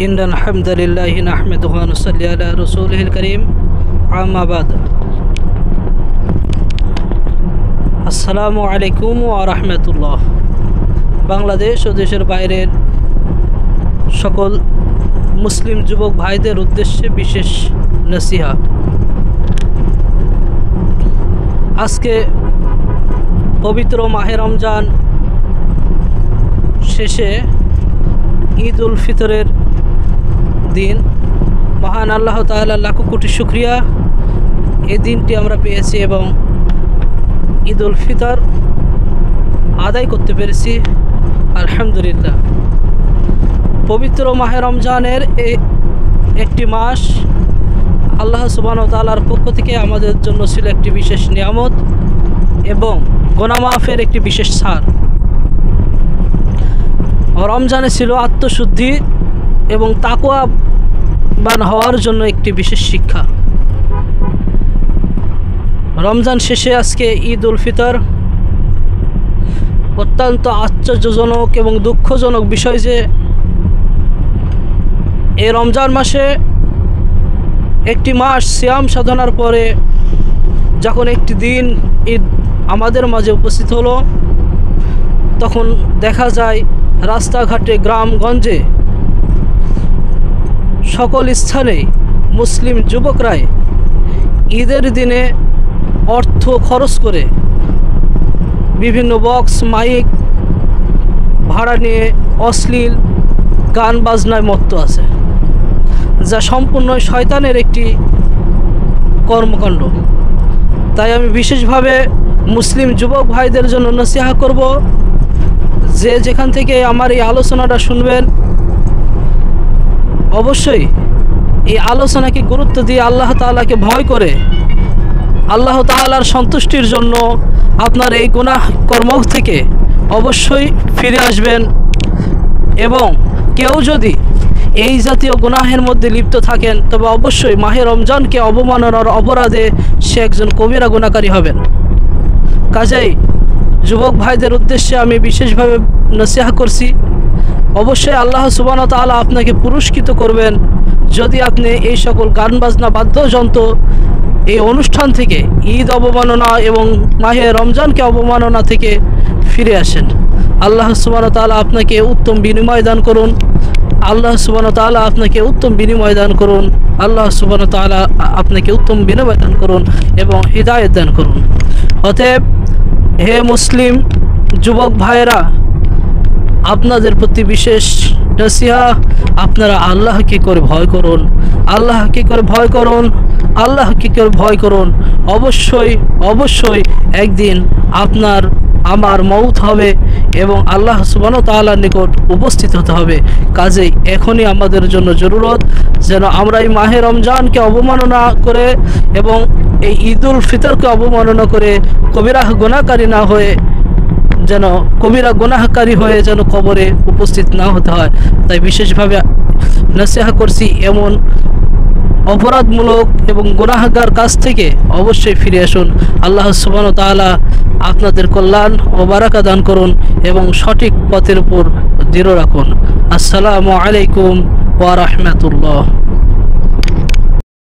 إن الحمد لله نحمده ونصلي على رسوله الكريم أما بعد আসসালামু আলাইকুম ওয়া রাহমাতুল্লাহ। বাংলাদেশ ও দেশের বাইরের সকল মুসলিম যুবক ভাইদের উদ্দেশ্যে বিশেষ নসিহা। আজকে পবিত্র মাহে রমজান শেষে ঈদ উল ফিতরের দিন। মহান আল্লাহ তাআলা লাখো কোটি শুকরিয়া, এই দিনটি আমরা পেয়েছি এবং ঈদ উল ফিতর আদায় করতে পেরেছি, আলহামদুলিল্লাহ। পবিত্র মাহে রমজানের একটি মাস আল্লাহ সুবহানাহু ওয়া তাআলার পক্ষ থেকে আমাদের জন্য ছিল একটি বিশেষ নিয়ামত এবং গুনাহ মাফের একটি বিশেষ ছাড়। রমজানে ছিল আত্মশুদ্ধি এবং তাকওয়াবান হওয়ার জন্য একটি বিশেষ শিক্ষা। রমজান শেষে আজকে ঈদ উল ফিতর। অত্যন্ত আশ্চর্যজনক এবং দুঃখজনক বিষয় যে এই রমজান মাসে একটি মাস সিয়াম সাধনার পরে যখন একটি দিন ঈদ আমাদের মাঝে উপস্থিত হলো, তখন দেখা যায় রাস্তাঘাটে গ্রামগঞ্জে সকল স্থানে মুসলিম যুবকরাই ঈদের দিনে অর্থ খরচ করে বিভিন্ন বক্স মাইক ভাড়া নিয়ে অশ্লীল গান বাজনায় মত্ত আছে, যা সম্পূর্ণ শয়তানের একটি কর্মকাণ্ড। তাই আমি বিশেষভাবে মুসলিম যুবক ভাইদের জন্য নসিহা করব, যে যেখান থেকে আমার এই আলোচনাটা শুনবেন অবশ্যই এই আলোচনাকে গুরুত্ব দিয়ে আল্লাহ তাআলাকে ভয় করে আল্লাহ তাআলার সন্তুষ্টির জন্য আপনার এই গুনাহ কর্ম থেকে অবশ্যই ফিরে আসবেন। এবং কেউ যদি এই জাতীয় গুনাহের মধ্যে লিপ্ত থাকেন তবে অবশ্যই মাহে রমজানকে অবমাননার অপরাধে সে একজন কবিরা গুনাহকারী হবেন। কাজেই যুবক ভাইদের উদ্দেশ্যে আমি বিশেষভাবে নসিহা করছি, অবশ্যই আল্লাহ সুবহানাহু ওয়া তাআলা আপনাকে পুরস্কৃত করবেন যদি আপনি এই সকল গান বাজনা বাদ্যযন্ত্র এই অনুষ্ঠান থেকে ঈদ অবমাননা এবং মাহে রমজানকে অবমাননা থেকে ফিরে আসেন। আল্লাহ সুবহানাহু ওয়া তাআলা আপনাকে উত্তম বিনিময় দান করুন। আল্লাহ সুবহানাহু ওয়া তাআলা আপনাকে উত্তম বিনিময় দান করুন। আল্লাহ সুবহানাহু ওয়া তাআলা আপনাকে উত্তম বিনিময় দান করুন এবং হিদায়াত দান করুন। অতএব হে মুসলিম যুবক ভাইয়েরা, আপনাদের প্রতি বিশেষ নসিহা, আপনারা আল্লাহকে করে ভয় করুন, আল্লাহকে করে ভয় করুন, আল্লাহকে করে ভয় করুন। অবশ্যই অবশ্যই একদিন আপনার আমার মৌত হবে এবং আল্লাহ সুবহানাহু ওয়া তাআলার নিকট উপস্থিত হতে হবে। কাজেই এখনই আমাদের জন্য জরুরত যেন আমরা এই মাহে রমজানকে অবমাননা করে এবং এই ঈদ উল ফিতরকে অবমাননা করে কবিরা গুনাহকারী না হয়ে যেন কবিরা গুনাহকারী হয়ে যেন কবরে উপস্থিত না হতে হয়। তাই বিশেষভাবে নসিহা করছি, এমন অপরাধমূলক এবং গুনাহগার কাজ থেকে অবশ্যই ফিরে আসুন। আল্লাহ সুবহানাহু ওয়া তাআলা আপনাদের কল্যাণ ও বারাকা দান করুন এবং সঠিক পথের উপর দৃঢ় রাখুন। আসসালামু আলাইকুম ওয়া রাহমাতুল্লাহ।